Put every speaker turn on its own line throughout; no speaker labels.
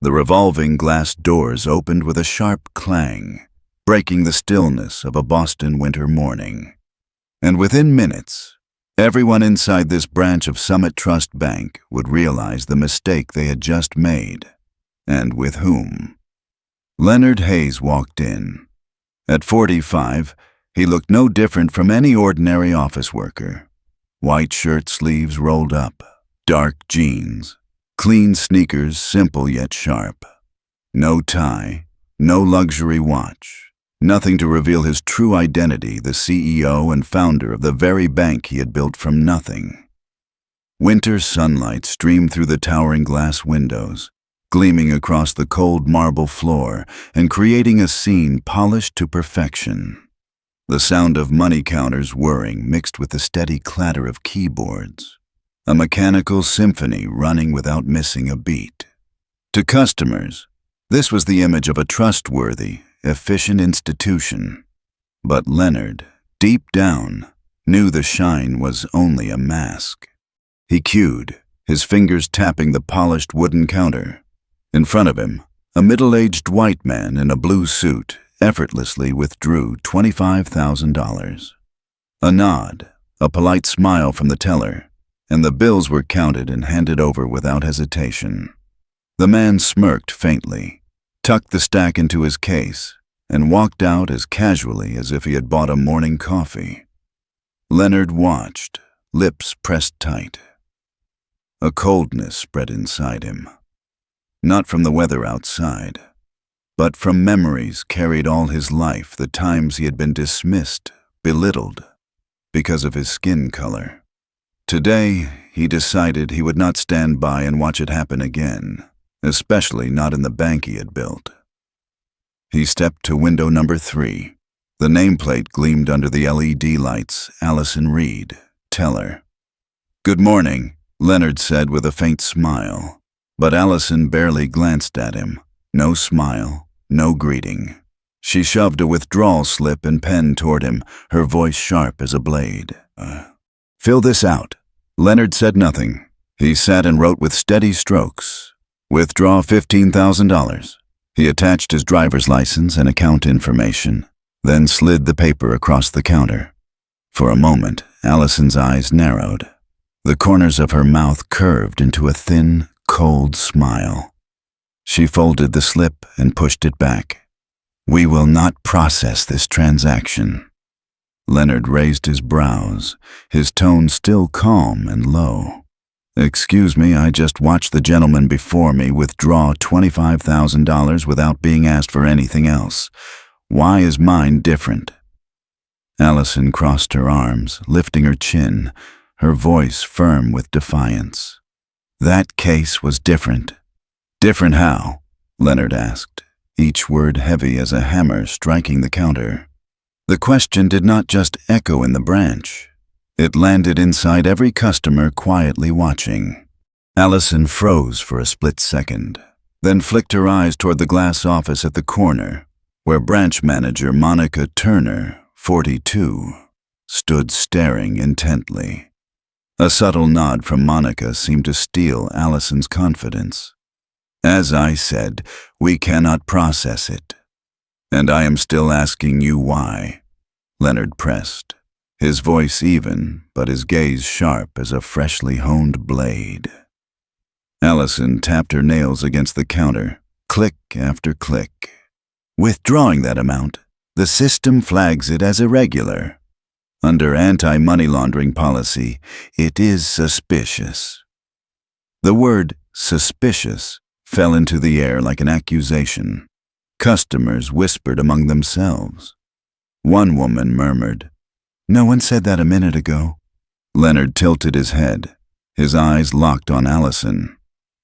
The revolving glass doors opened with a sharp clang, breaking the stillness of a Boston winter morning. And within minutes, everyone inside this branch of Summit Trust Bank would realize the mistake they had just made, and with whom. Leonard Hayes walked in. At 45, he looked no different from any ordinary office worker. White shirt sleeves rolled up, dark jeans, clean sneakers, simple yet sharp. No tie, no luxury watch, nothing to reveal his true identity, the CEO and founder of the very bank he had built from nothing. Winter sunlight streamed through the towering glass windows, gleaming across the cold marble floor and creating a scene polished to perfection. The sound of money counters whirring mixed with the steady clatter of keyboards. A mechanical symphony running without missing a beat. To customers, this was the image of a trustworthy, efficient institution. But Leonard, deep down, knew the shine was only a mask. He cued, his fingers tapping the polished wooden counter. In front of him, a middle-aged white man in a blue suit effortlessly withdrew $25,000. A nod, a polite smile from the teller, and the bills were counted and handed over without hesitation. The man smirked faintly, tucked the stack into his case, and walked out as casually as if he had bought a morning coffee. Leonard watched, lips pressed tight. A coldness spread inside him. Not from the weather outside, but from memories carried all his life, the times he had been dismissed, belittled, because of his skin color. Today, he decided he would not stand by and watch it happen again, especially not in the bank he had built. He stepped to window number 3. The nameplate gleamed under the LED lights. Allison Reed, teller. "Good morning," Leonard said with a faint smile. But Allison barely glanced at him. No smile, no greeting. She shoved a withdrawal slip and pen toward him, her voice sharp as a blade. "Fill this out." Leonard said nothing. He sat and wrote with steady strokes. "Withdraw $15,000. He attached his driver's license and account information, then slid the paper across the counter. For a moment, Allison's eyes narrowed. The corners of her mouth curved into a thin, cold smile. She folded the slip and pushed it back. "We will not process this transaction." Leonard raised his brows, his tone still calm and low. "Excuse me, I just watched the gentleman before me withdraw $25,000 without being asked for anything else. Why is mine different?" Allison crossed her arms, lifting her chin, her voice firm with defiance. "That case was different." "Different how?" Leonard asked, each word heavy as a hammer striking the counter. The question did not just echo in the branch. It landed inside every customer quietly watching. Allison froze for a split second, then flicked her eyes toward the glass office at the corner, where branch manager Monica Turner, 42, stood staring intently. A subtle nod from Monica seemed to steal Allison's confidence. "As I said, we cannot process it. And I am still asking you why," Leonard pressed, his voice even, but his gaze sharp as a freshly honed blade. Allison tapped her nails against the counter, click after click. "Withdrawing that amount, the system flags it as irregular. Under anti-money laundering policy, it is suspicious." The word suspicious fell into the air like an accusation. Customers whispered among themselves. One woman murmured, "No one said that a minute ago." Leonard tilted his head, his eyes locked on Allison.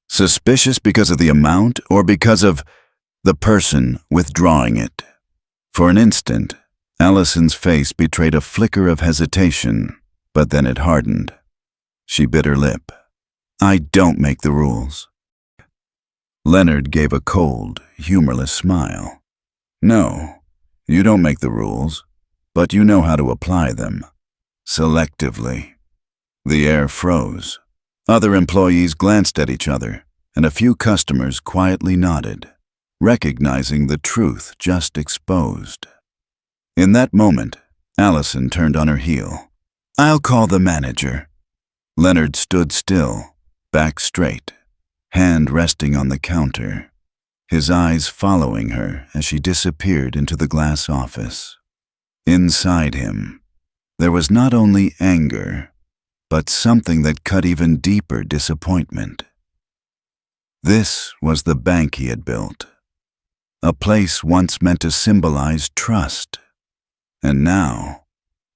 Suspicious because of the amount or because of the person withdrawing it? For an instant, Allison's face betrayed a flicker of hesitation, but then it hardened. She bit her lip. "I don't make the rules." Leonard gave a cold, humorless smile. "No, you don't make the rules, but you know how to apply them. Selectively." The air froze. Other employees glanced at each other, and a few customers quietly nodded, recognizing the truth just exposed. In that moment, Allison turned on her heel. "I'll call the manager." Leonard stood still, back straight, hand resting on the counter, his eyes following her as she disappeared into the glass office. Inside him, there was not only anger, but something that cut even deeper disappointment. This was the bank he had built, a place once meant to symbolize trust, and now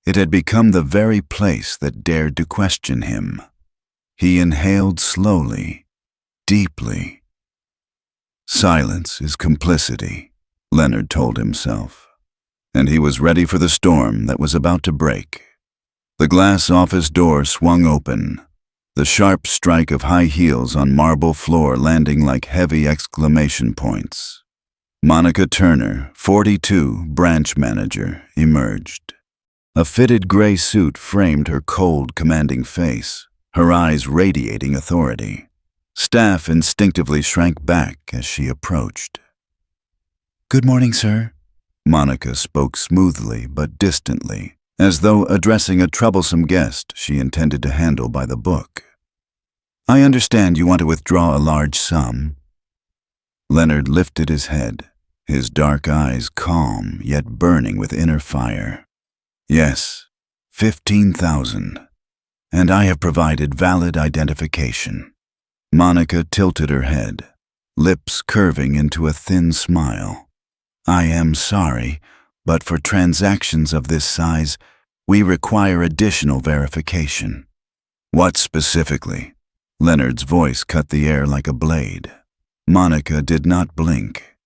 it had become the very place that dared to question him. He inhaled slowly, deeply. Silence is complicity, Leonard told himself, and he was ready for the storm that was about to break. The glass office door swung open, the sharp strike of high heels on marble floor landing like heavy exclamation points. Monica Turner, 42, branch manager, emerged. A fitted gray suit framed her cold, commanding face, her eyes radiating authority. Staff instinctively shrank back as she approached. "Good morning, sir." Monica spoke smoothly but distantly, as though addressing a troublesome guest she intended to handle by the book. "I understand you want to withdraw a large sum." Leonard lifted his head, his dark eyes calm yet burning with inner fire. "Yes, 15,000. And I have provided valid identification." Monica tilted her head, lips curving into a thin smile. "I am sorry, but for transactions of this size, we require additional verification." "What specifically?" Leonard's voice cut the air like a blade. Monica did not blink.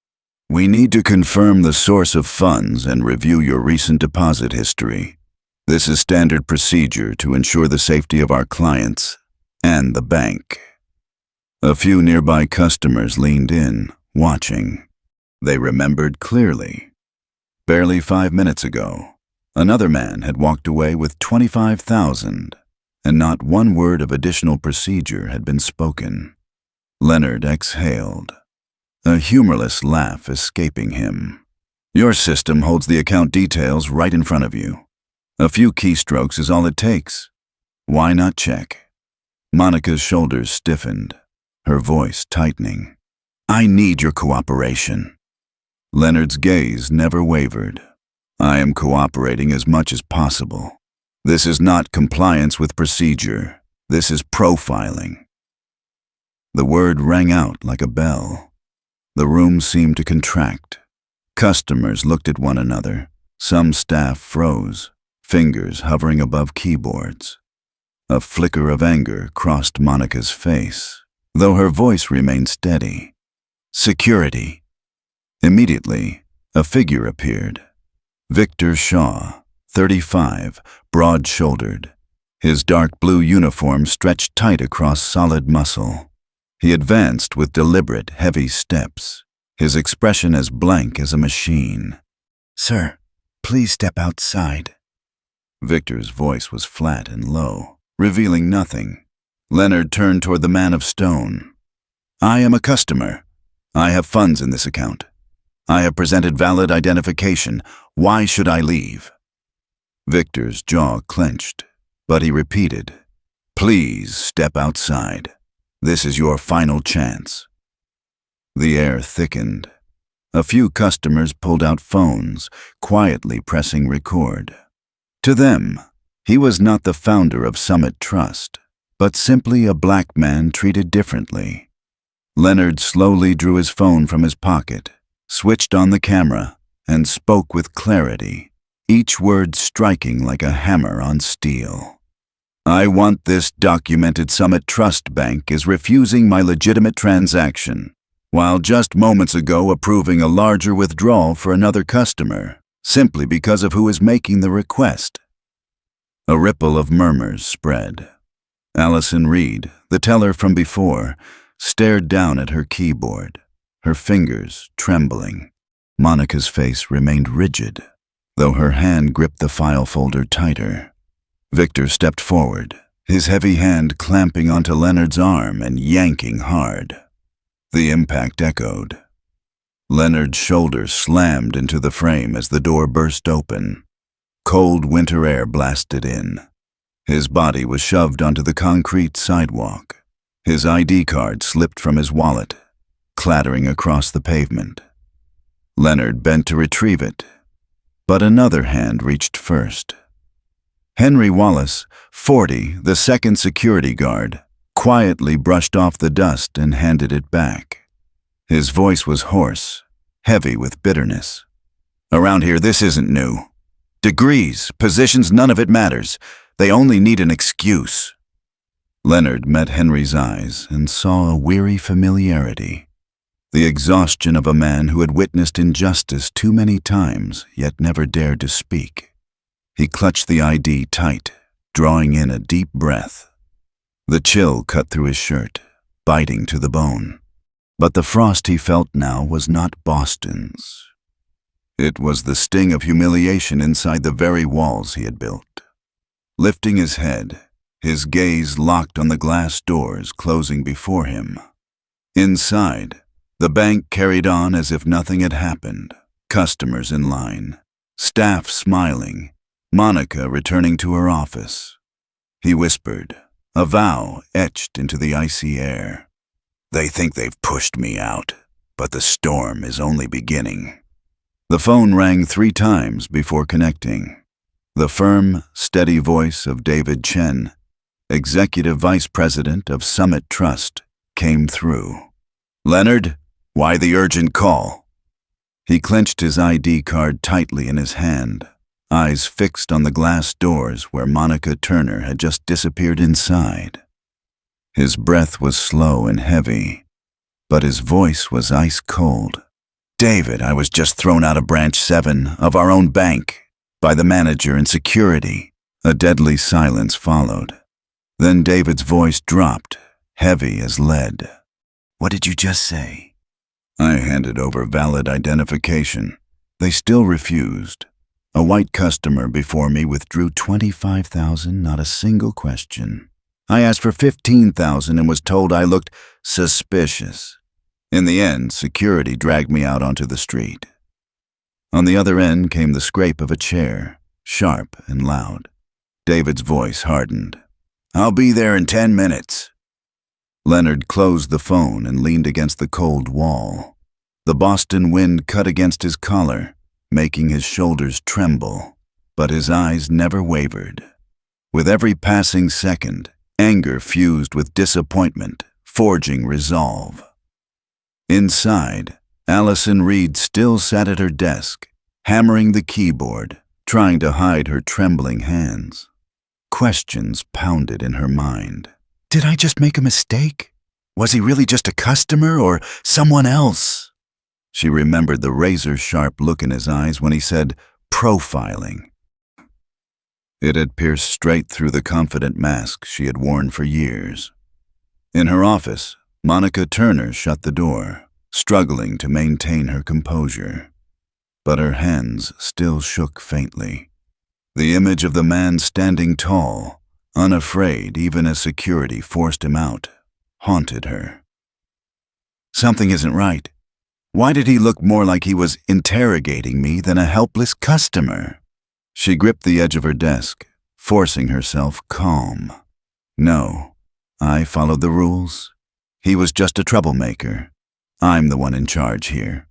"We need to confirm the source of funds and review your recent deposit history. This is standard procedure to ensure the safety of our clients and the bank." A few nearby customers leaned in, watching. They remembered clearly. Barely 5 minutes ago, another man had walked away with 25,000, and not one word of additional procedure had been spoken. Leonard exhaled, a humorless laugh escaping him. "Your system holds the account details right in front of you. A few keystrokes is all it takes. Why not check?" Monica's shoulders stiffened, her voice tightening. "I need your cooperation." Leonard's gaze never wavered. "I am cooperating as much as possible. This is not compliance with procedure. This is profiling." The word rang out like a bell. The room seemed to contract. Customers looked at one another. Some staff froze, fingers hovering above keyboards. A flicker of anger crossed Monica's face, though her voice remained steady. "Security." Immediately, a figure appeared. Victor Shaw, 35, broad-shouldered. His dark blue uniform stretched tight across solid muscle. He advanced with deliberate, heavy steps, his expression as blank as a machine. "Sir, please step outside." Victor's voice was flat and low, revealing nothing. Leonard turned toward the man of stone. "I am a customer. I have funds in this account. I have presented valid identification. Why should I leave?" Victor's jaw clenched, but he repeated, "Please step outside. This is your final chance." The air thickened. A few customers pulled out phones, quietly pressing record. To them, he was not the founder of Summit Trust, but simply a black man treated differently. Leonard slowly drew his phone from his pocket, switched on the camera, and spoke with clarity, each word striking like a hammer on steel. "I want this documented. Summit Trust Bank is refusing my legitimate transaction, while just moments ago approving a larger withdrawal for another customer, simply because of who is making the request." A ripple of murmurs spread. Allison Reed, the teller from before, stared down at her keyboard, her fingers trembling. Monica's face remained rigid, though her hand gripped the file folder tighter. Victor stepped forward, his heavy hand clamping onto Leonard's arm and yanking hard. The impact echoed. Leonard's shoulders slammed into the frame as the door burst open. Cold winter air blasted in. His body was shoved onto the concrete sidewalk. His ID card slipped from his wallet, clattering across the pavement. Leonard bent to retrieve it, but another hand reached first. Henry Wallace, 40, the second security guard, quietly brushed off the dust and handed it back. His voice was hoarse, heavy with bitterness. "Around here, this isn't new. Degrees, positions, none of it matters. They only need an excuse." Leonard met Henry's eyes and saw a weary familiarity. The exhaustion of a man who had witnessed injustice too many times, yet never dared to speak. He clutched the ID tight, drawing in a deep breath. The chill cut through his shirt, biting to the bone. But the frost he felt now was not Boston's. It was the sting of humiliation inside the very walls he had built. Lifting his head, his gaze locked on the glass doors closing before him. Inside, the bank carried on as if nothing had happened. Customers in line, staff smiling, Monica returning to her office. He whispered, a vow etched into the icy air. "They think they've pushed me out, but the storm is only beginning." The phone rang 3 times before connecting. The firm, steady voice of David Chen, Executive Vice President of Summit Trust, came through. "Leonard, why the urgent call?" He clenched his ID card tightly in his hand, eyes fixed on the glass doors where Monica Turner had just disappeared inside. His breath was slow and heavy, but his voice was ice cold. "David, I was just thrown out of Branch 7 of our own bank by the manager and security." A deadly silence followed. Then David's voice dropped, heavy as lead. "What did you just say?" "I handed over valid identification. They still refused. A white customer before me withdrew $25,000, not a single question. I asked for $15,000 and was told I looked suspicious. In the end, security dragged me out onto the street." On the other end came the scrape of a chair, sharp and loud. David's voice hardened. "I'll be there in 10 minutes. Leonard closed the phone and leaned against the cold wall. The Boston wind cut against his collar, making his shoulders tremble, but his eyes never wavered. With every passing second, anger fused with disappointment, forging resolve. Inside, Allison Reed still sat at her desk, hammering the keyboard, trying to hide her trembling hands. Questions pounded in her mind. Did I just make a mistake? Was he really just a customer or someone else? She remembered the razor-sharp look in his eyes when he said, profiling. It had pierced straight through the confident mask she had worn for years. In her office, Monica Turner shut the door, struggling to maintain her composure. But her hands still shook faintly. The image of the man standing tall, unafraid even as security forced him out, haunted her. Something isn't right. Why did he look more like he was interrogating me than a helpless customer? She gripped the edge of her desk, forcing herself calm. No, I followed the rules. He was just a troublemaker. I'm the one in charge here.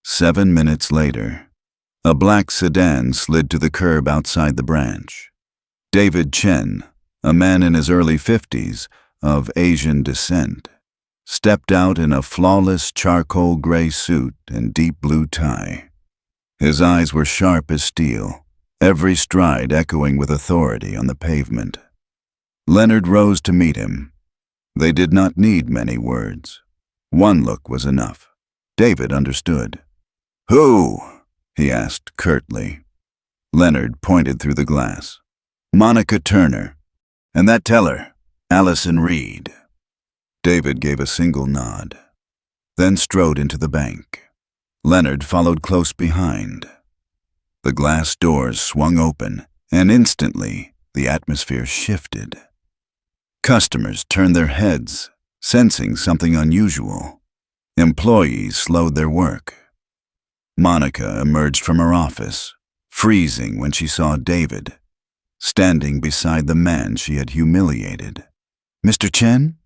7 minutes later, a black sedan slid to the curb outside the branch. David Chen, a man in his early 50s, of Asian descent, stepped out in a flawless charcoal gray suit and deep blue tie. His eyes were sharp as steel, every stride echoing with authority on the pavement. Leonard rose to meet him. They did not need many words. One look was enough. David understood. Who? He asked curtly. Leonard pointed through the glass. Monica Turner. And that teller, Allison Reed. David gave a single nod, then strode into the bank. Leonard followed close behind. The glass doors swung open, and instantly the atmosphere shifted. Customers turned their heads, Sensing something unusual, employees slowed their work. Monica emerged from her office, freezing when she saw David, standing beside the man she had humiliated. "Mr. Chen?"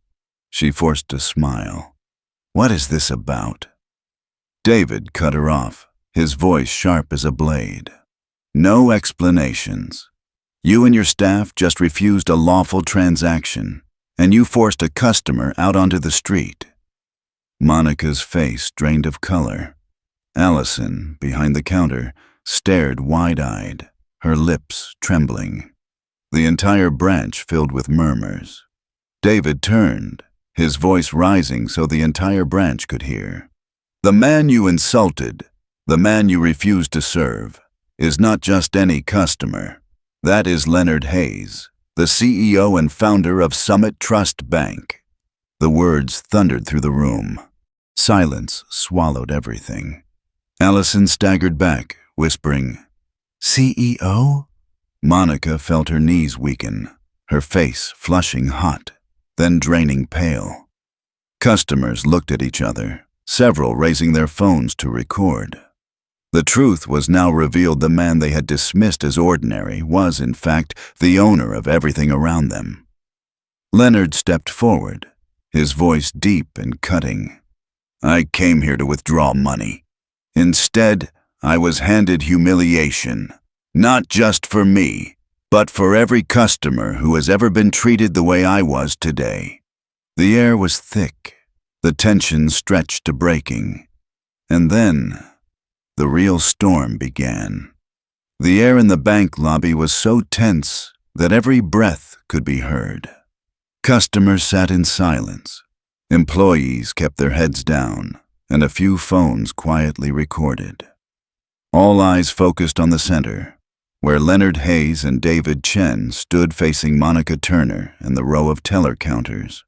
She forced a smile. "What is this about?" David cut her off, his voice sharp as a blade. "No explanations. You and your staff just refused a lawful transaction, and you forced a customer out onto the street." Monica's face drained of color. Allison, behind the counter, stared wide-eyed, her lips trembling. The entire branch filled with murmurs. David turned, his voice rising so the entire branch could hear. "The man you insulted, the man you refused to serve, is not just any customer. That is Leonard Hayes, the CEO and founder of Summit Trust Bank." The words thundered through the room. Silence swallowed everything. Allison staggered back, whispering, "CEO?" Monica felt her knees weaken, her face flushing hot, then draining pale. Customers looked at each other, several raising their phones to record. The truth was now revealed. The man they had dismissed as ordinary was, in fact, the owner of everything around them. Leonard stepped forward, his voice deep and cutting. "I came here to withdraw money. Instead, I was handed humiliation, not just for me, but for every customer who has ever been treated the way I was today." The air was thick, the tension stretched to breaking. And then, the real storm began. The air in the bank lobby was so tense that every breath could be heard. Customers sat in silence. Employees kept their heads down, and a few phones quietly recorded. All eyes focused on the center, where Leonard Hayes and David Chen stood facing Monica Turner and the row of teller counters.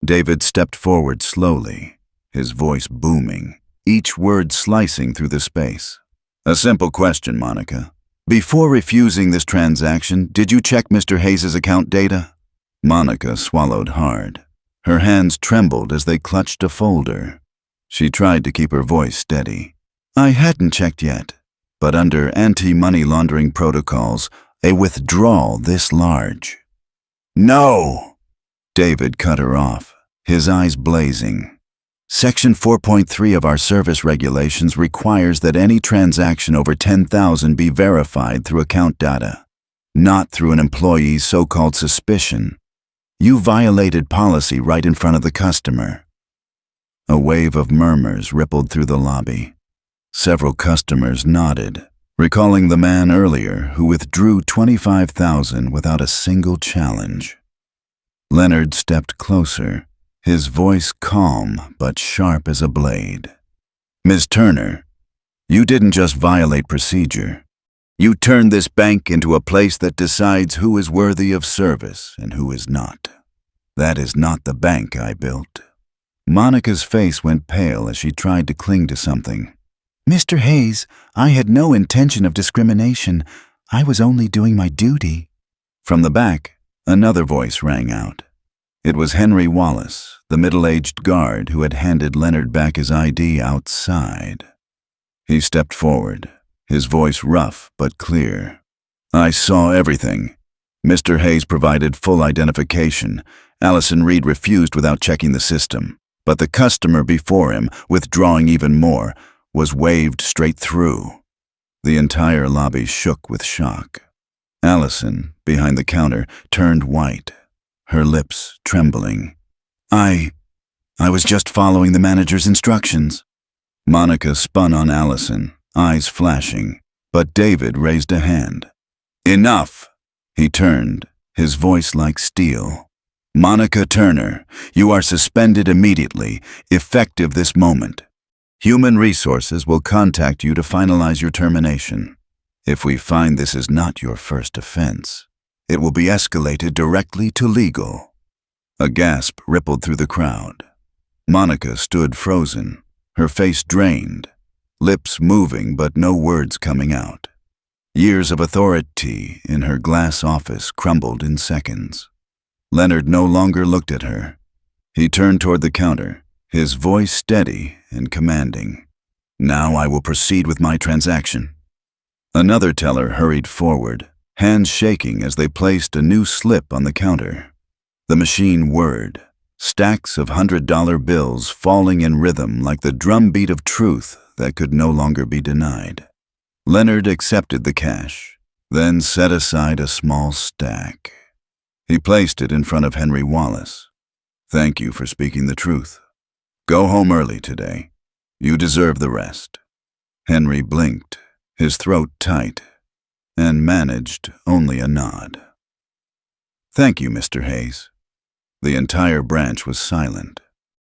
David stepped forward slowly, his voice booming, each word slicing through the space. "A simple question, Monica. Before refusing this transaction, did you check Mr. Hayes' account data?" Monica swallowed hard. Her hands trembled as they clutched a folder. She tried to keep her voice steady. "I hadn't checked yet, but under anti-money laundering protocols, a withdrawal this large—" "No!" David cut her off, his eyes blazing. "Section 4.3 of our service regulations requires that any transaction over $10,000 be verified through account data, not through an employee's so-called suspicion. You violated policy right in front of the customer." A wave of murmurs rippled through the lobby. Several customers nodded, recalling the man earlier who withdrew $25,000 without a single challenge. Leonard stepped closer, his voice calm but sharp as a blade. "Ms. Turner, you didn't just violate procedure. You turned this bank into a place that decides who is worthy of service and who is not. That is not the bank I built." Monica's face went pale as she tried to cling to something. "Mr. Hayes, I had no intention of discrimination. I was only doing my duty." From the back, another voice rang out. It was Henry Wallace, the middle-aged guard who had handed Leonard back his ID outside. He stepped forward, his voice rough but clear. "I saw everything. Mr. Hayes provided full identification. Allison Reed refused without checking the system. But the customer before him, withdrawing even more, was waved straight through." The entire lobby shook with shock. Allison, behind the counter, turned white, her lips trembling. I was just following the manager's instructions." Monica spun on Allison, eyes flashing, but David raised a hand. "Enough!" He turned, his voice like steel. "Monica Turner, you are suspended immediately, effective this moment. Human Resources will contact you to finalize your termination. If we find this is not your first offense, it will be escalated directly to legal." A gasp rippled through the crowd. Monica stood frozen, her face drained, lips moving but no words coming out. Years of authority in her glass office crumbled in seconds. Leonard no longer looked at her. He turned toward the counter, his voice steady and commanding. "Now I will proceed with my transaction." Another teller hurried forward, hands shaking as they placed a new slip on the counter. The machine whirred, stacks of $100 bills falling in rhythm like the drumbeat of truth that could no longer be denied. Leonard accepted the cash, then set aside a small stack. He placed it in front of Henry Wallace. "Thank you for speaking the truth. Go home early today. You deserve the rest." Henry blinked, his throat tight, and managed only a nod. "Thank you, Mr. Hayes." The entire branch was silent.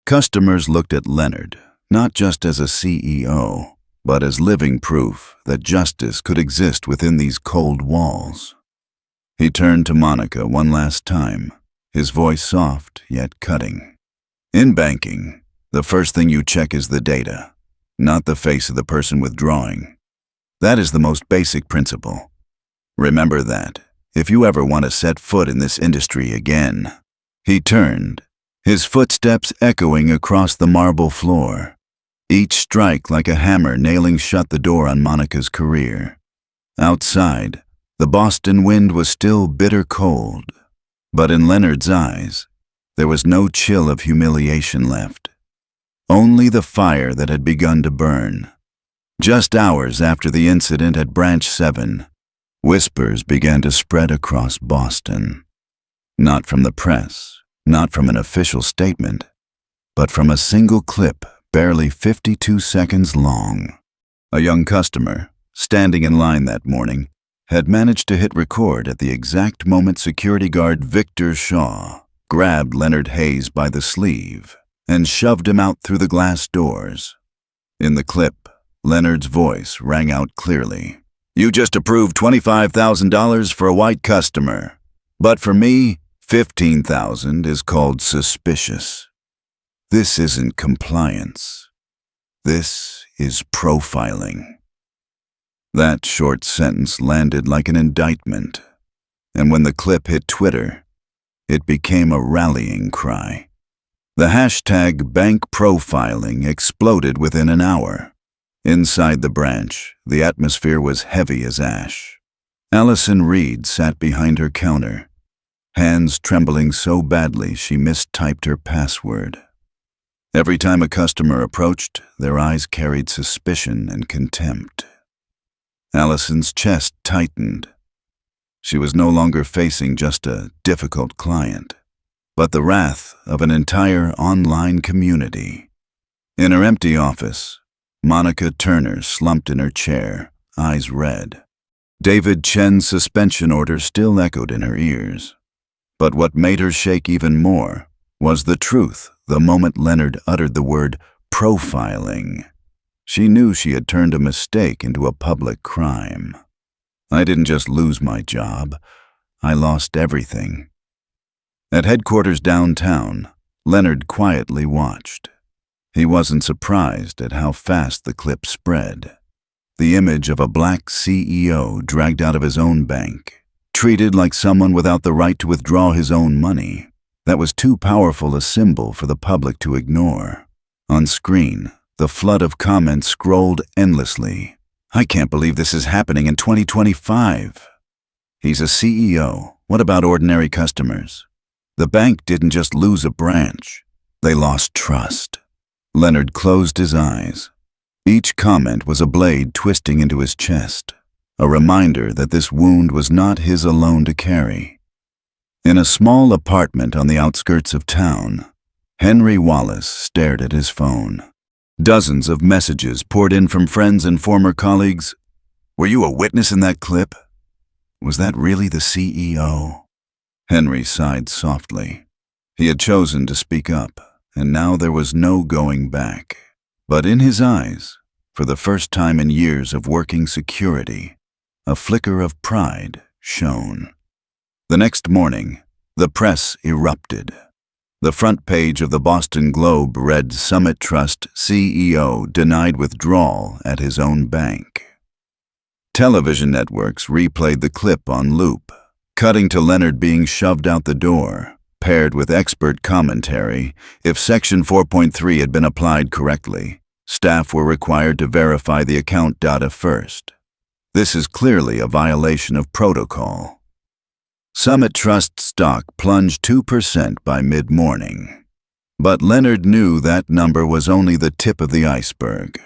Customers looked at Leonard, not just as a CEO, but as living proof that justice could exist within these cold walls. He turned to Monica one last time, his voice soft yet cutting. "In banking, the first thing you check is the data, not the face of the person withdrawing. That is the most basic principle. Remember that if you ever want to set foot in this industry again." He turned, his footsteps echoing across the marble floor, each strike like a hammer nailing shut the door on Monica's career. Outside, the Boston wind was still bitter cold, but in Leonard's eyes, there was no chill of humiliation left. Only the fire that had begun to burn. Just hours after the incident at Branch 7, whispers began to spread across Boston. Not from the press, not from an official statement, but from a single clip barely 52 seconds long. A young customer, standing in line that morning, had managed to hit record at the exact moment security guard Victor Shaw grabbed Leonard Hayes by the sleeve and shoved him out through the glass doors. In the clip, Leonard's voice rang out clearly. "You just approved $25,000 for a white customer, but for me, 15,000 is called suspicious. This isn't compliance. This is profiling." That short sentence landed like an indictment, and when the clip hit Twitter, it became a rallying cry. The hashtag bank profiling exploded within an hour. Inside the branch, the atmosphere was heavy as ash. Allison Reed sat behind her counter, hands trembling so badly she mistyped her password. Every time a customer approached, their eyes carried suspicion and contempt. Allison's chest tightened. She was no longer facing just a difficult client, but the wrath of an entire online community. In her empty office, Monica Turner slumped in her chair, eyes red. David Chen's suspension order still echoed in her ears. But what made her shake even more was the truth the moment Leonard uttered the word profiling. She knew she had turned a mistake into a public crime. "I didn't just lose my job, I lost everything." At headquarters downtown, Leonard quietly watched. He wasn't surprised at how fast the clip spread. The image of a black CEO dragged out of his own bank, treated like someone without the right to withdraw his own money. That was too powerful a symbol for the public to ignore. On screen, the flood of comments scrolled endlessly. "I can't believe this is happening in 2025. He's a CEO. What about ordinary customers? The bank didn't just lose a branch. They lost trust." Leonard closed his eyes. Each comment was a blade twisting into his chest, a reminder that this wound was not his alone to carry. In a small apartment on the outskirts of town, Henry Wallace stared at his phone. Dozens of messages poured in from friends and former colleagues. "Were you a witness in that clip? Was that really the CEO?" Henry sighed softly. He had chosen to speak up, and now there was no going back. But in his eyes, for the first time in years of working security, a flicker of pride shone. The next morning, the press erupted. The front page of the Boston Globe read Summit Trust CEO denied withdrawal at his own bank. Television networks replayed the clip on loop, cutting to Leonard being shoved out the door, paired with expert commentary, if Section 4.3 had been applied correctly, staff were required to verify the account data first. This is clearly a violation of protocol. Summit Trust stock plunged 2% by mid-morning. But Leonard knew that number was only the tip of the iceberg.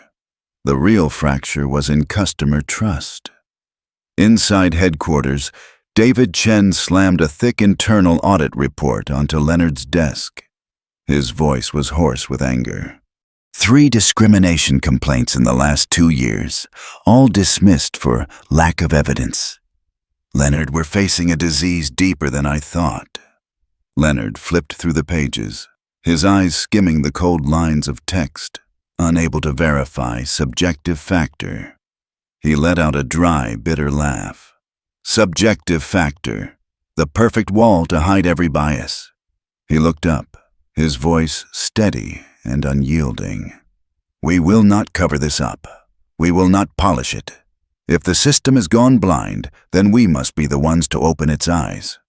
The real fracture was in customer trust. Inside headquarters, David Chen slammed a thick internal audit report onto Leonard's desk. His voice was hoarse with anger. 3 discrimination complaints in the last 2 years, all dismissed for lack of evidence. Leonard, we're facing a disease deeper than I thought. Leonard flipped through the pages, his eyes skimming the cold lines of text, unable to verify subjective factor. He let out a dry, bitter laugh. Subjective factor, the perfect wall to hide every bias. He looked up, his voice steady and unyielding. We will not cover this up. We will not polish it. If the system has gone blind, then we must be the ones to open its eyes.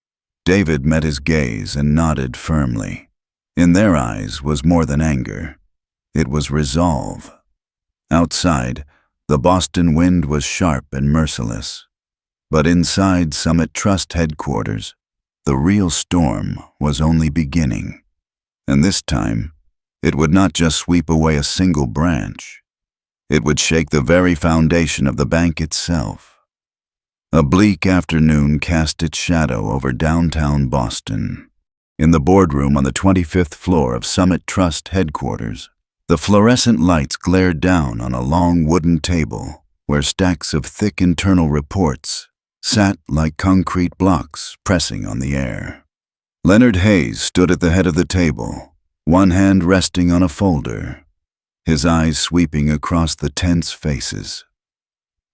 David met his gaze and nodded firmly. In their eyes was more than anger. It was resolve. Outside, the Boston wind was sharp and merciless. But inside Summit Trust headquarters, the real storm was only beginning. And this time, it would not just sweep away a single branch. It would shake the very foundation of the bank itself. A bleak afternoon cast its shadow over downtown Boston. In the boardroom on the 25th floor of Summit Trust headquarters, the fluorescent lights glared down on a long wooden table where stacks of thick internal reports sat like concrete blocks pressing on the air. Leonard Hayes stood at the head of the table, one hand resting on a folder, his eyes sweeping across the tense faces.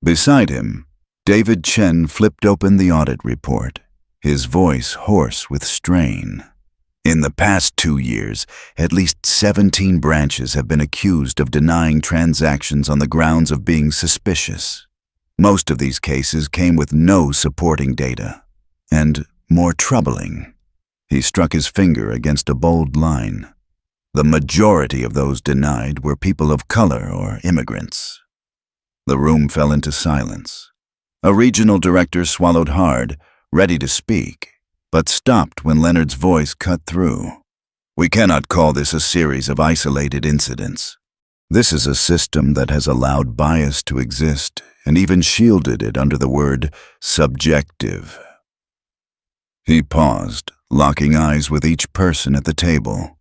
Beside him, David Chen flipped open the audit report, his voice hoarse with strain. In the past 2 years, at least 17 branches have been accused of denying transactions on the grounds of being suspicious. Most of these cases came with no supporting data. And, more troubling, he struck his finger against a bold line. The majority of those denied were people of color or immigrants. The room fell into silence. A regional director swallowed hard, ready to speak, but stopped when Leonard's voice cut through. We cannot call this a series of isolated incidents. This is a system that has allowed bias to exist and even shielded it under the word subjective. He paused, locking eyes with each person at the table.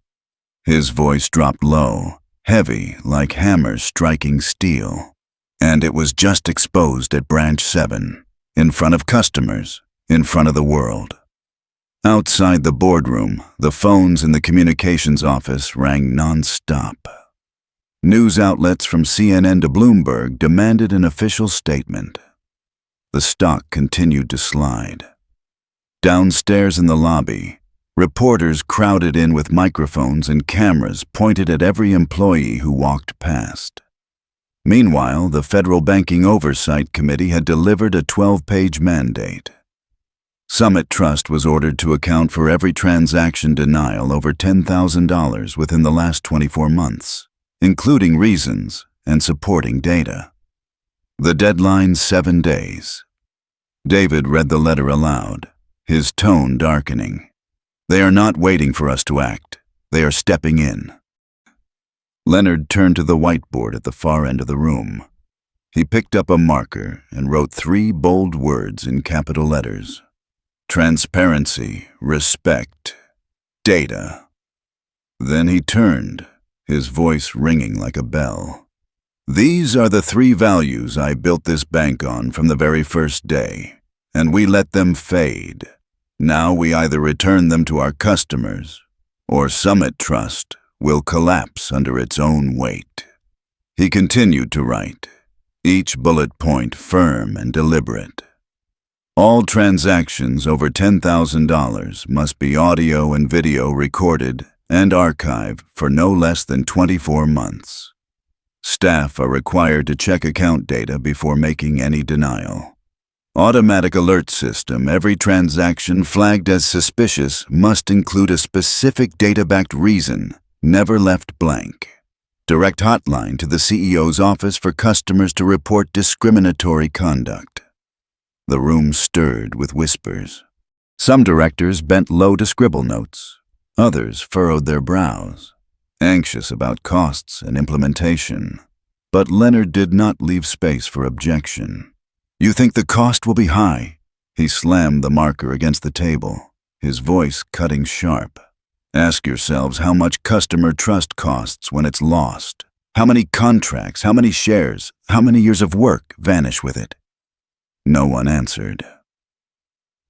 His voice dropped low, heavy like hammers striking steel. And it was just exposed at Branch 7, in front of customers, in front of the world. Outside the boardroom, the phones in the communications office rang non-stop. News outlets from CNN to Bloomberg demanded an official statement. The stock continued to slide. Downstairs in the lobby, reporters crowded in with microphones and cameras pointed at every employee who walked past. Meanwhile, the Federal Banking Oversight Committee had delivered a 12-page mandate. Summit Trust was ordered to account for every transaction denial over $10,000 within the last 24 months, including reasons and supporting data. The deadline 7 days. David read the letter aloud, his tone darkening. They are not waiting for us to act. They are stepping in. Leonard turned to the whiteboard at the far end of the room. He picked up a marker and wrote 3 bold words in capital letters. Transparency, respect, data. Then he turned, his voice ringing like a bell. These are the 3 values I built this bank on from the very first day, and we let them fade. Now we either return them to our customers, or Summit Trust will collapse under its own weight. He continued to write, each bullet point firm and deliberate. All transactions over $10,000 must be audio and video recorded and archived for no less than 24 months. Staff are required to check account data before making any denial. Automatic alert system. Every transaction flagged as suspicious must include a specific data-backed reason, never left blank. Direct hotline to the CEO's office for customers to report discriminatory conduct. The room stirred with whispers. Some directors bent low to scribble notes. Others furrowed their brows, anxious about costs and implementation. But Leonard did not leave space for objection. "You think the cost will be high?" He slammed the marker against the table, his voice cutting sharp. "Ask yourselves how much customer trust costs when it's lost. How many contracts, how many shares, how many years of work vanish with it?" No one answered.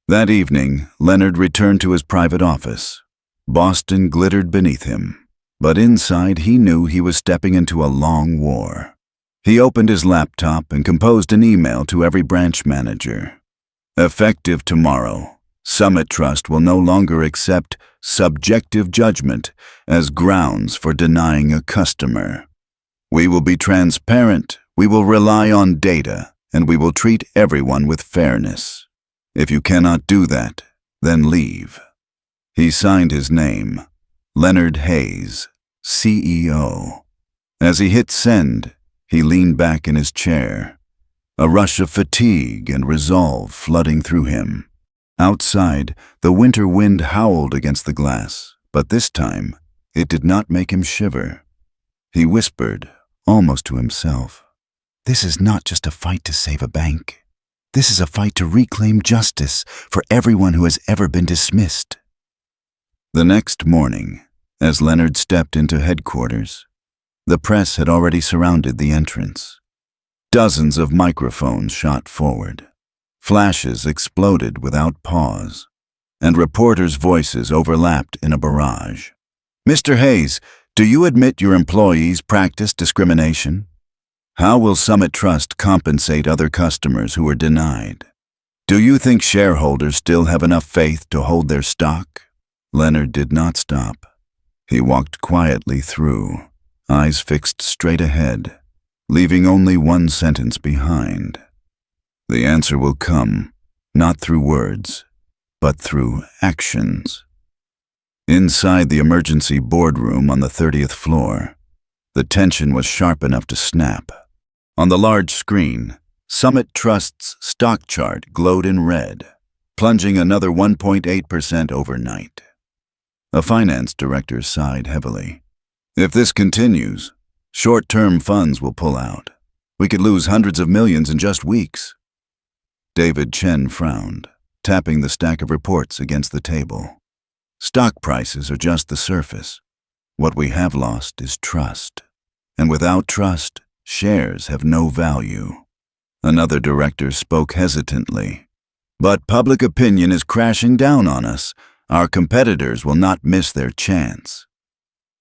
That evening, Leonard returned to his private office. Boston glittered beneath him, but inside he knew he was stepping into a long war. He opened his laptop and composed an email to every branch manager. "Effective tomorrow, Summit Trust will no longer accept subjective judgment as grounds for denying a customer. We will be transparent, we will rely on data, and we will treat everyone with fairness. If you cannot do that, then leave." He signed his name, Leonard Hayes, CEO. As he hit send, he leaned back in his chair, a rush of fatigue and resolve flooding through him. Outside, the winter wind howled against the glass, but this time it did not make him shiver. He whispered, almost to himself, "This is not just a fight to save a bank. This is a fight to reclaim justice for everyone who has ever been dismissed." The next morning, as Leonard stepped into headquarters, the press had already surrounded the entrance. Dozens of microphones shot forward. Flashes exploded without pause, and reporters' voices overlapped in a barrage. "Mr. Hayes, do you admit your employees practice discrimination? How will Summit Trust compensate other customers who were denied? Do you think shareholders still have enough faith to hold their stock?" Leonard did not stop. He walked quietly through, eyes fixed straight ahead, leaving only one sentence behind. "The answer will come, not through words, but through actions." Inside the emergency boardroom on the 30th floor, the tension was sharp enough to snap. On the large screen, Summit Trust's stock chart glowed in red, plunging another 1.8% overnight. A finance director sighed heavily. "If this continues, short-term funds will pull out. We could lose hundreds of millions in just weeks." David Chen frowned, tapping the stack of reports against the table. "Stock prices are just the surface. What we have lost is trust. And without trust, shares have no value." Another director spoke hesitantly. "But public opinion is crashing down on us. Our competitors will not miss their chance."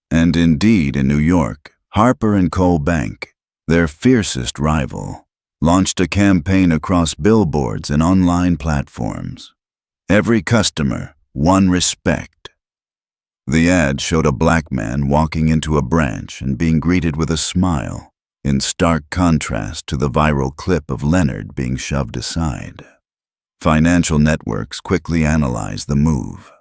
And indeed, in New York, Harper & Cole Bank, their fiercest rival, launched a campaign across billboards and online platforms. "Every customer, one respect." The ad showed a black man walking into a branch and being greeted with a smile, in stark contrast to the viral clip of Leonard being shoved aside. Financial networks quickly analyzed the move.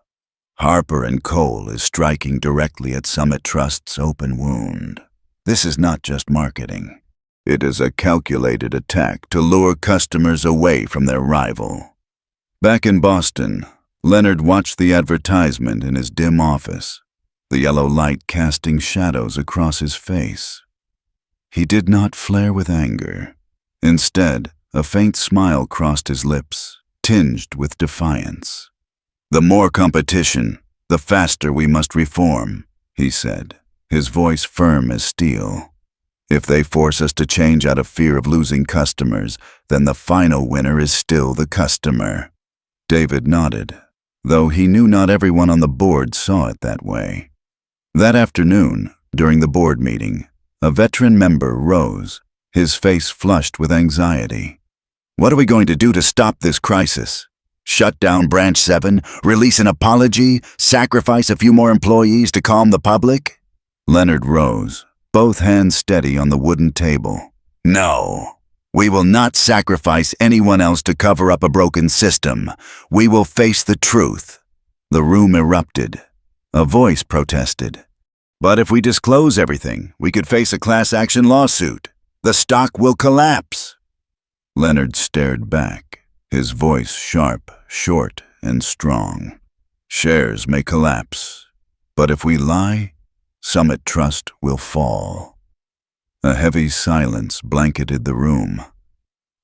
Harper & Cole is striking directly at Summit Trust's open wound. This is not just marketing. It is a calculated attack to lure customers away from their rival. Back in Boston, Leonard watched the advertisement in his dim office, the yellow light casting shadows across his face. He did not flare with anger. Instead, a faint smile crossed his lips, tinged with defiance. "The more competition, the faster we must reform," he said, his voice firm as steel. "If they force us to change out of fear of losing customers, then the final winner is still the customer." David nodded, though he knew not everyone on the board saw it that way. That afternoon, during the board meeting, a veteran member rose, his face flushed with anxiety. "What are we going to do to stop this crisis? Shut down Branch 7, release an apology, sacrifice a few more employees to calm the public?" Leonard rose, both hands steady on the wooden table. "No. We will not sacrifice anyone else to cover up a broken system. We will face the truth. The room erupted. A voice protested. But if we disclose everything, we could face a class action lawsuit. The stock will collapse. Leonard stared back, his voice sharp, short, and strong. Shares may collapse, but if we lie, Summit Trust will fall. A heavy silence blanketed the room.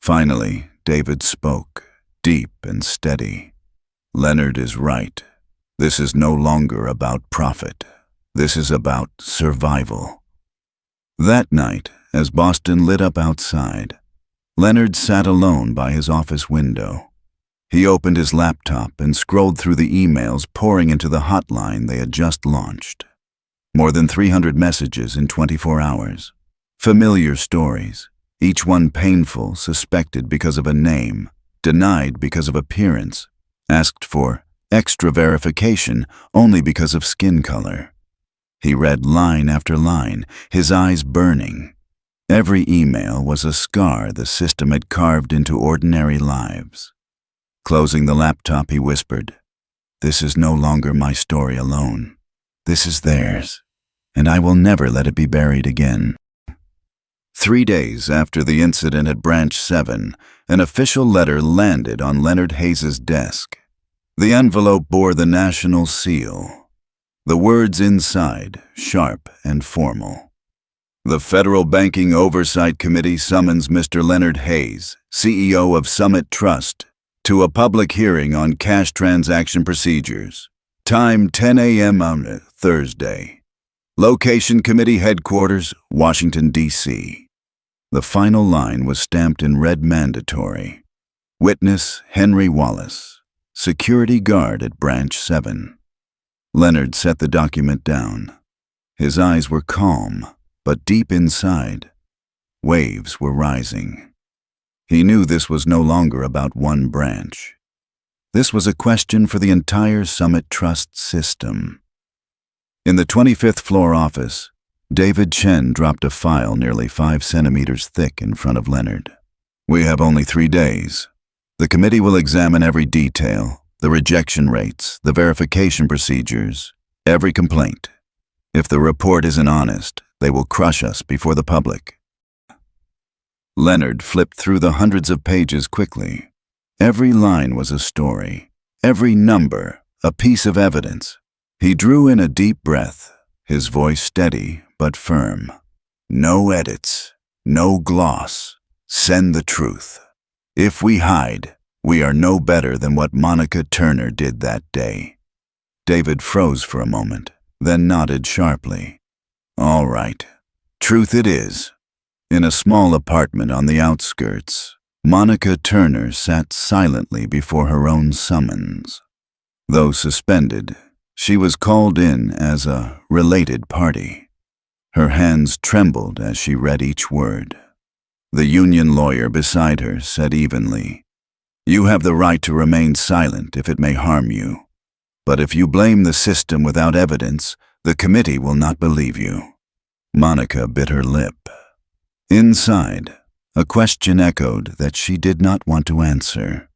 Finally, David spoke, deep and steady. Leonard is right. This is no longer about profit. This is about survival. That night, as Boston lit up outside, Leonard sat alone by his office window. He opened his laptop and scrolled through the emails pouring into the hotline they had just launched. More than 300 messages in 24 hours. Familiar stories, each one painful, suspected because of a name, denied because of appearance, asked for extra verification only because of skin color. He read line after line, his eyes burning. Every email was a scar the system had carved into ordinary lives. Closing the laptop, he whispered, "This is no longer my story alone. This is theirs, and I will never let it be buried again." 3 days after the incident at Branch 7, an official letter landed on Leonard Hayes' desk. The envelope bore the national seal. The words inside, sharp and formal. The Federal Banking Oversight Committee summons Mr. Leonard Hayes, CEO of Summit Trust, to a public hearing on cash transaction procedures. Time 10 a.m. on Thursday. Location Committee Headquarters, Washington, D.C. The final line was stamped in red mandatory. Witness Henry Wallace, security guard at Branch 7. Leonard set the document down. His eyes were calm, but deep inside, waves were rising. He knew this was no longer about one branch. This was a question for the entire Summit Trust system. In the 25th floor office, David Chen dropped a file nearly 5 centimeters thick in front of Leonard. "We have only 3 days. The committee will examine every detail, the rejection rates, the verification procedures, every complaint. If the report isn't honest, they will crush us before the public." Leonard flipped through the hundreds of pages quickly. Every line was a story, every number a piece of evidence. He drew in a deep breath, his voice steady but firm. "No edits, no gloss. Send the truth. If we hide, we are no better than what Monica Turner did that day." David froze for a moment, then nodded sharply. "All right. Truth it is." In a small apartment on the outskirts, Monica Turner sat silently before her own summons. Though suspended, she was called in as a related party. Her hands trembled as she read each word. The union lawyer beside her said evenly, "You have the right to remain silent if it may harm you. But if you blame the system without evidence, the committee will not believe you." Monica bit her lip. Inside, a question echoed that she did not want to answer.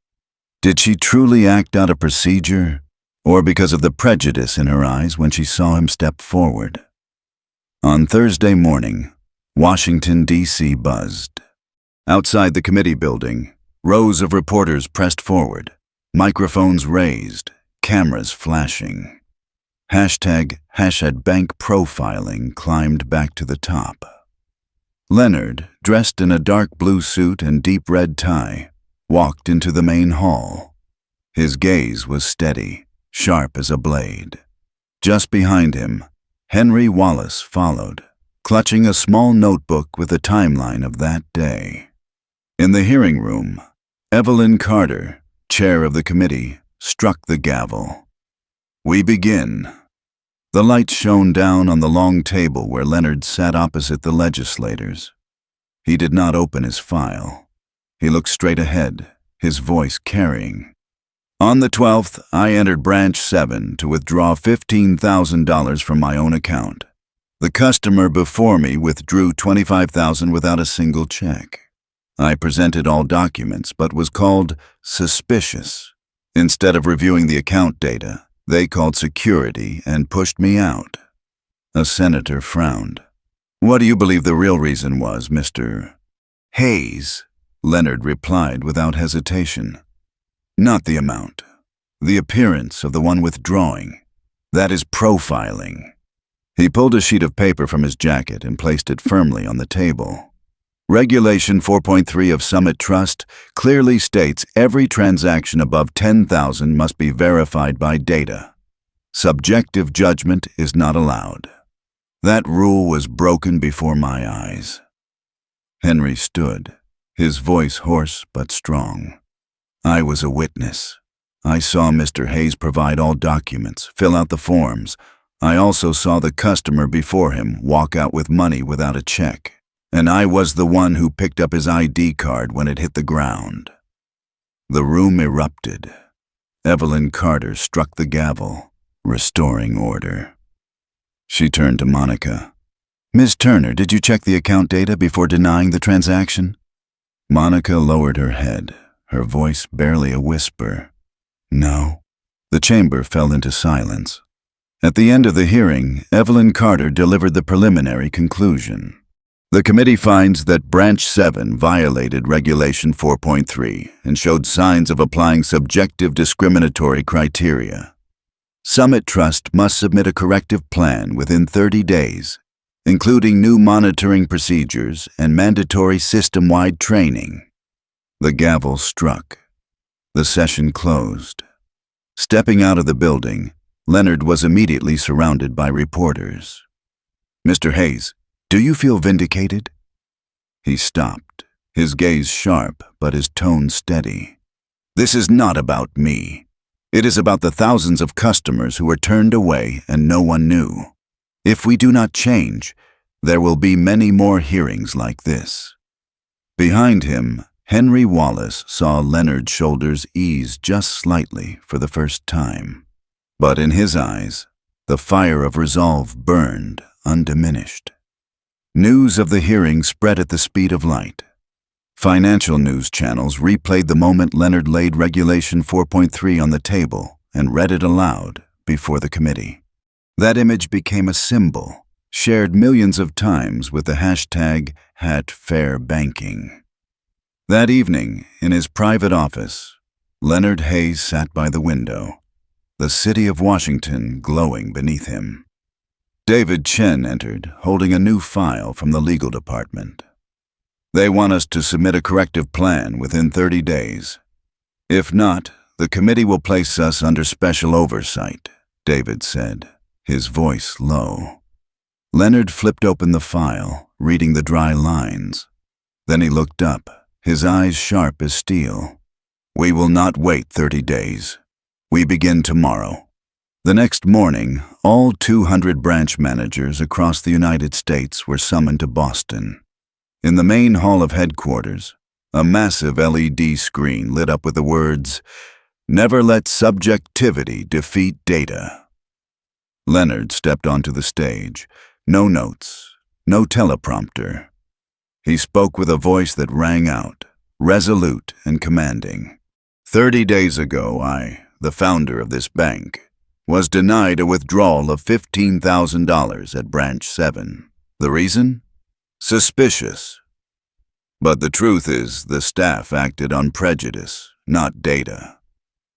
Did she truly act out of procedure, or because of the prejudice in her eyes when she saw him step forward? On Thursday morning, Washington, D.C. buzzed. Outside the committee building, rows of reporters pressed forward, microphones raised, cameras flashing. Hashtag bank profiling climbed back to the top. Leonard, dressed in a dark blue suit and deep red tie, walked into the main hall. His gaze was steady, sharp as a blade. Just behind him, Henry Wallace followed, clutching a small notebook with a timeline of that day. In the hearing room, Evelyn Carter, chair of the committee, struck the gavel. "We begin." The light shone down on the long table where Leonard sat opposite the legislators. He did not open his file. He looked straight ahead, his voice carrying. "On the 12th, I entered Branch 7 to withdraw $15,000 from my own account. The customer before me withdrew $25,000 without a single check. I presented all documents but was called suspicious. Instead of reviewing the account data, they called security and pushed me out. A senator frowned. What do you believe the real reason was, Mr. Hayes? Leonard replied without hesitation. Not the amount. The appearance of the one withdrawing. That is profiling. He pulled a sheet of paper from his jacket and placed it firmly on the table. Regulation 4.3 of Summit Trust clearly states every transaction above $10,000 must be verified by data. Subjective judgment is not allowed. That rule was broken before my eyes. Henry stood, his voice hoarse but strong. I was a witness. I saw Mr. Hayes provide all documents, fill out the forms. I also saw the customer before him walk out with money without a check. And I was the one who picked up his ID card when it hit the ground. The room erupted. Evelyn Carter struck the gavel, restoring order. She turned to Monica. Ms. Turner, did you check the account data before denying the transaction? Monica lowered her head, her voice barely a whisper. No. The chamber fell into silence. At the end of the hearing, Evelyn Carter delivered the preliminary conclusion. The committee finds that Branch 7 violated Regulation 4.3 and showed signs of applying subjective discriminatory criteria. Summit Trust must submit a corrective plan within 30 days, including new monitoring procedures and mandatory system-wide training. The gavel struck. The session closed. Stepping out of the building, Leonard was immediately surrounded by reporters. Mr. Hayes, do you feel vindicated? He stopped, his gaze sharp but his tone steady. This is not about me. It is about the thousands of customers who were turned away and no one knew. If we do not change, there will be many more hearings like this. Behind him, Henry Wallace saw Leonard's shoulders ease just slightly for the first time. But in his eyes, the fire of resolve burned undiminished. News of the hearing spread at the speed of light. Financial news channels replayed the moment Leonard laid Regulation 4.3 on the table and read it aloud before the committee. That image became a symbol, shared millions of times with the hashtag #HatFairBanking. That evening, in his private office, Leonard Hayes sat by the window, the city of Washington glowing beneath him. David Chen entered, holding a new file from the legal department. They want us to submit a corrective plan within 30 days. If not, the committee will place us under special oversight, David said, his voice low. Leonard flipped open the file, reading the dry lines. Then he looked up, his eyes sharp as steel. We will not wait 30 days. We begin tomorrow. The next morning, all 200 branch managers across the United States were summoned to Boston. In the main hall of headquarters, a massive LED screen lit up with the words, "Never let subjectivity defeat data." Leonard stepped onto the stage. No notes, no teleprompter. He spoke with a voice that rang out, resolute and commanding. 30 days ago, I, the founder of this bank, was denied a withdrawal of $15,000 at Branch 7. The reason? Suspicious. But the truth is, the staff acted on prejudice, not data.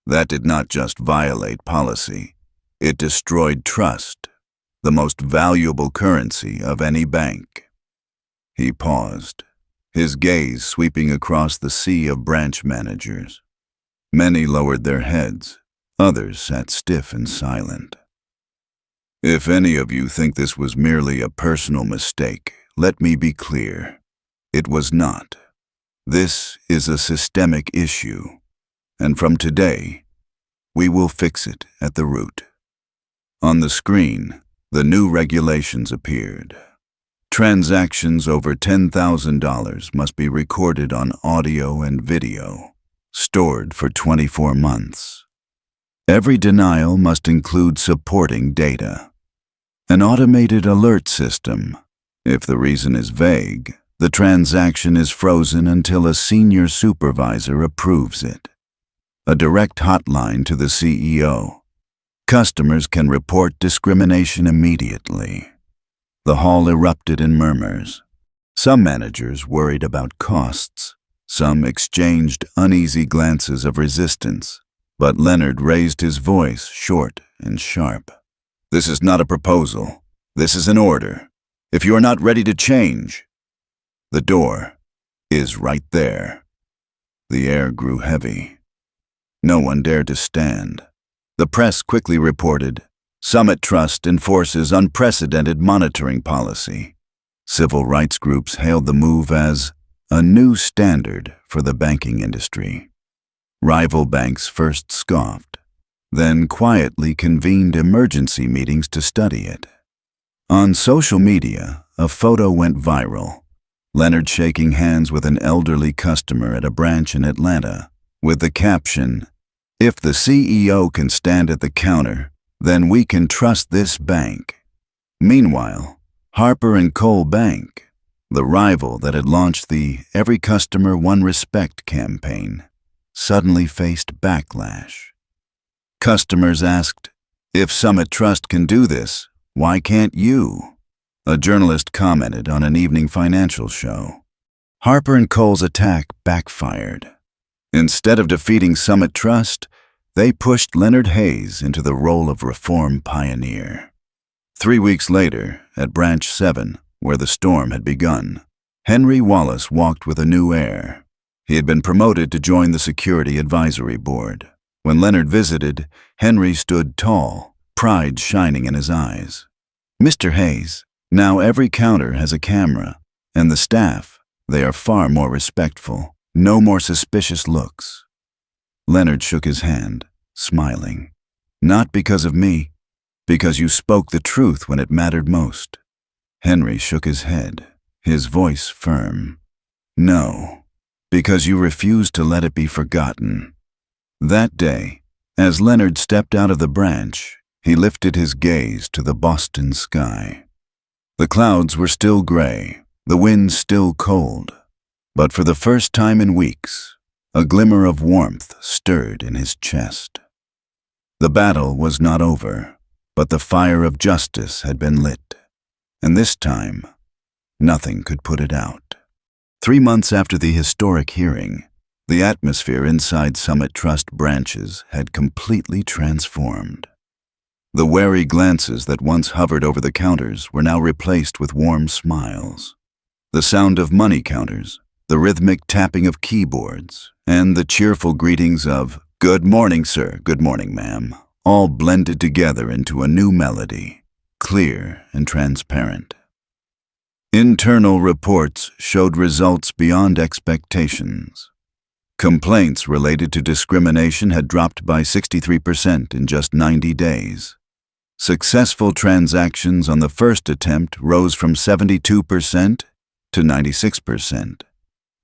That did not just violate policy. It destroyed trust, the most valuable currency of any bank. He paused, his gaze sweeping across the sea of branch managers. Many lowered their heads. Others sat stiff and silent. If any of you think this was merely a personal mistake, let me be clear. It was not. This is a systemic issue, and from today, we will fix it at the root. On the screen, the new regulations appeared. Transactions over $10,000 must be recorded on audio and video, stored for 24 months. Every denial must include supporting data. An automated alert system. If the reason is vague, The transaction is frozen until a senior supervisor approves it. A direct hotline to the CEO. Customers can report discrimination immediately. The hall erupted in murmurs. Some managers worried about costs. Some exchanged uneasy glances of resistance. But Leonard raised his voice, short and sharp. "This is not a proposal. This is an order. If you are not ready to change, the door is right there." The air grew heavy. No one dared to stand. The press quickly reported, "Summit Trust enforces unprecedented monitoring policy." Civil rights groups hailed the move as a new standard for the banking industry. Rival banks first scoffed, then quietly convened emergency meetings to study it. On social media, a photo went viral. Leonard shaking hands with an elderly customer at a branch in Atlanta, with the caption, "If the CEO can stand at the counter, then we can trust this bank." Meanwhile, Harper & Cole Bank, the rival that had launched the Every Customer One Respect campaign, suddenly faced backlash. Customers asked, "If Summit Trust can do this, why can't you?" A journalist commented on an evening financial show. Harper & Cole's attack backfired. Instead of defeating Summit Trust, they pushed Leonard Hayes into the role of reform pioneer. 3 weeks later, at Branch 7, where the storm had begun, Henry Wallace walked with a new air. He had been promoted to join the Security Advisory Board. When Leonard visited, Henry stood tall, pride shining in his eyes. "Mr. Hayes, now every counter has a camera, and the staff, they are far more respectful. No more suspicious looks." Leonard shook his hand, smiling. "Not because of me, because you spoke the truth when it mattered most." Henry shook his head, his voice firm. "No, because you refused to let it be forgotten." That day, as Leonard stepped out of the branch, he lifted his gaze to the Boston sky. The clouds were still gray, the wind still cold, but for the first time in weeks, a glimmer of warmth stirred in his chest. The battle was not over, but the fire of justice had been lit, and this time, nothing could put it out. 3 months after the historic hearing, the atmosphere inside Summit Trust branches had completely transformed. The wary glances that once hovered over the counters were now replaced with warm smiles. The sound of money counters, the rhythmic tapping of keyboards, and the cheerful greetings of "Good morning, sir, good morning, ma'am," all blended together into a new melody, clear and transparent. Internal reports showed results beyond expectations. Complaints related to discrimination had dropped by 63% in just 90 days. Successful transactions on the first attempt rose from 72% to 96%,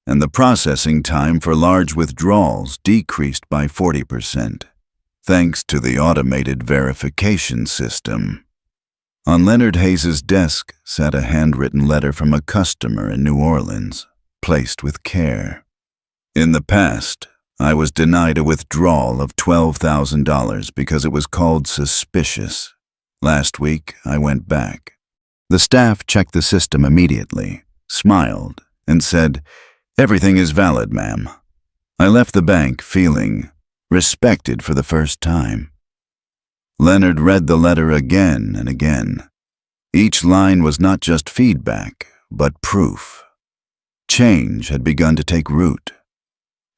and the processing time for large withdrawals decreased by 40%, thanks to the automated verification system. On Leonard Hayes's desk sat a handwritten letter from a customer in New Orleans, placed with care. "In the past, I was denied a withdrawal of $12,000 because it was called suspicious. Last week, I went back." The staff checked the system immediately, smiled, and said, "Everything is valid, ma'am." I left the bank feeling respected for the first time. Leonard read the letter again and again. Each line was not just feedback, but proof. Change had begun to take root.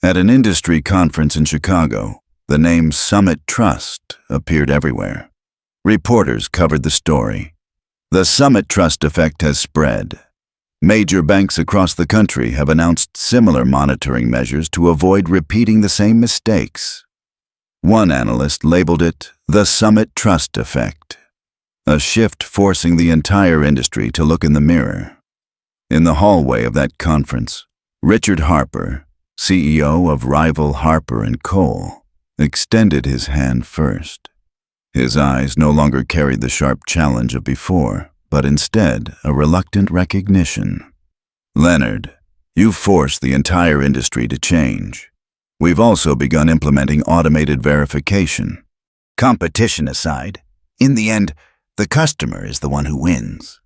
At an industry conference in Chicago, the name Summit Trust appeared everywhere. Reporters covered the story. "The Summit Trust effect has spread. Major banks across the country have announced similar monitoring measures to avoid repeating the same mistakes." One analyst labeled it the Summit Trust effect, a shift forcing the entire industry to look in the mirror. In the hallway of that conference, Richard Harper, CEO of rival Harper & Cole, extended his hand first. His eyes no longer carried the sharp challenge of before, but instead a reluctant recognition. Leonard, you've forced the entire industry to change. We've also begun implementing automated verification. Competition aside, in the end, the customer is the one who wins.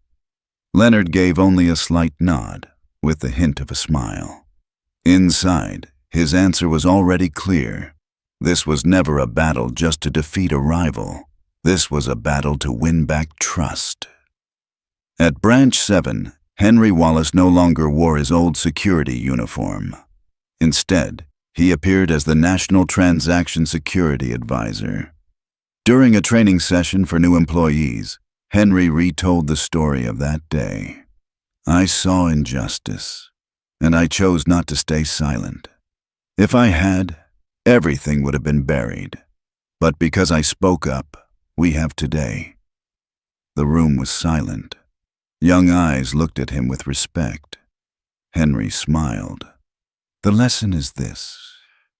Leonard gave only a slight nod, with the hint of a smile. Inside, his answer was already clear. This was never a battle just to defeat a rival. This was a battle to win back trust. At Branch 7, Henry Wallace no longer wore his old security uniform. Instead, he appeared as the National Transaction Security Advisor. During a training session for new employees, Henry retold the story of that day. I saw injustice, and I chose not to stay silent. If I had, everything would have been buried. But because I spoke up, we have today. The room was silent. Young eyes looked at him with respect. Henry smiled. The lesson is this: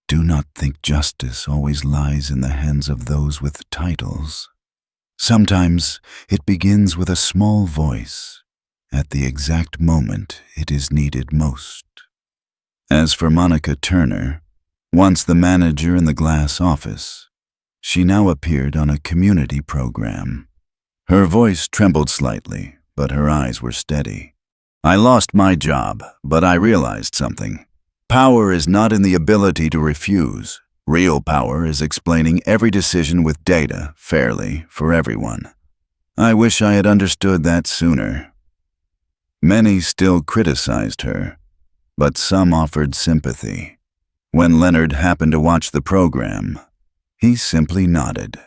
do not think justice always lies in the hands of those with titles. Sometimes it begins with a small voice, at the exact moment it is needed most. As for Monica Turner, once the manager in the glass office, she now appeared on a community program. Her voice trembled slightly, but her eyes were steady. I lost my job, but I realized something. Power is not in the ability to refuse. Real power is explaining every decision with data, fairly, for everyone. I wish I had understood that sooner. Many still criticized her, but some offered sympathy. When Leonard happened to watch the program, he simply nodded.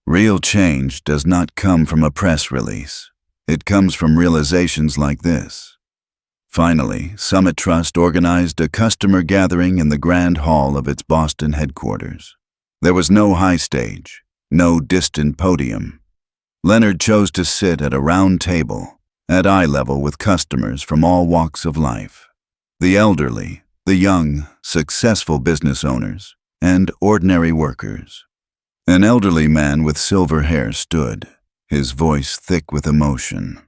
Real change does not come from a press release. It comes from realizations like this. Finally, Summit Trust organized a customer gathering in the grand hall of its Boston headquarters. There was no high stage, no distant podium. Leonard chose to sit at a round table, at eye level with customers from all walks of life. The elderly, the young, successful business owners, and ordinary workers. An elderly man with silver hair stood, his voice thick with emotion.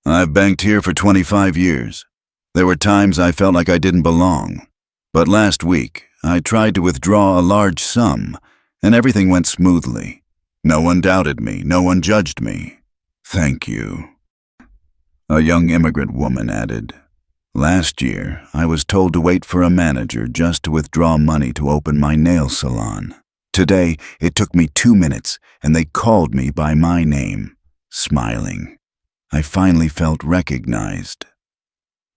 I've banked here for 25 years. There were times I felt like I didn't belong. But last week, I tried to withdraw a large sum, and everything went smoothly. No one doubted me, no one judged me. Thank you. A young immigrant woman added, Last year, I was told to wait for a manager just to withdraw money to open my nail salon. Today, it took me 2 minutes, and they called me by my name, smiling. I finally felt recognized.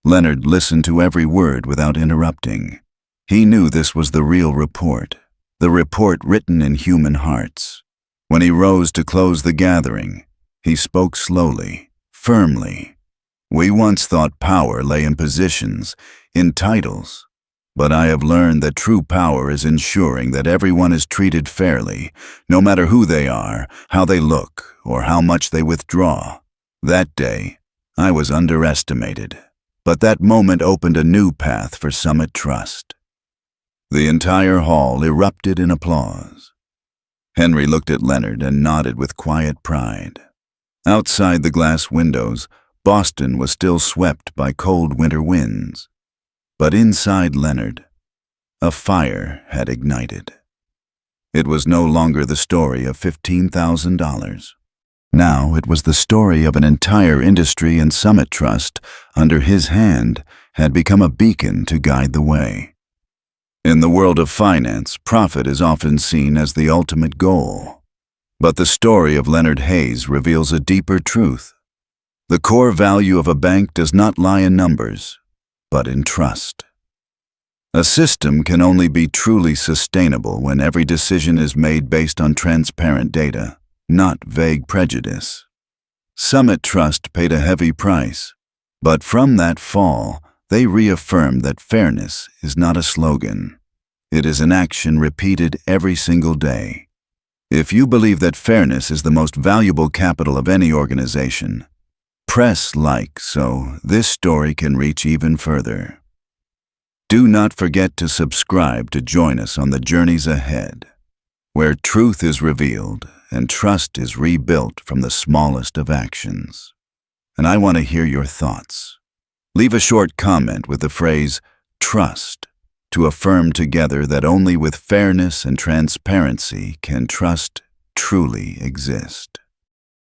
Leonard listened to every word without interrupting. He knew this was the real report, the report written in human hearts. When he rose to close the gathering, he spoke slowly, firmly. We once thought power lay in positions, in titles. But I have learned that true power is ensuring that everyone is treated fairly, no matter who they are, how they look, or how much they withdraw. That day, I was underestimated, but that moment opened a new path for Summit Trust. The entire hall erupted in applause. Henry looked at Leonard and nodded with quiet pride. Outside the glass windows, Boston was still swept by cold winter winds. But inside Leonard, a fire had ignited. It was no longer the story of $15,000. Now it was the story of an entire industry, and Summit Trust, under his hand, had become a beacon to guide the way. In the world of finance, profit is often seen as the ultimate goal. But the story of Leonard Hayes reveals a deeper truth. The core value of a bank does not lie in numbers, but in trust. A system can only be truly sustainable when every decision is made based on transparent data, not vague prejudice. Summit Trust paid a heavy price, but from that fall, they reaffirmed that fairness is not a slogan. It is an action repeated every single day. If you believe that fairness is the most valuable capital of any organization, press like so this story can reach even further. Do not forget to subscribe to join us on the journeys ahead, where truth is revealed and trust is rebuilt from the smallest of actions. And I want to hear your thoughts. Leave a short comment with the phrase, "trust," to affirm together that only with fairness and transparency can trust truly exist.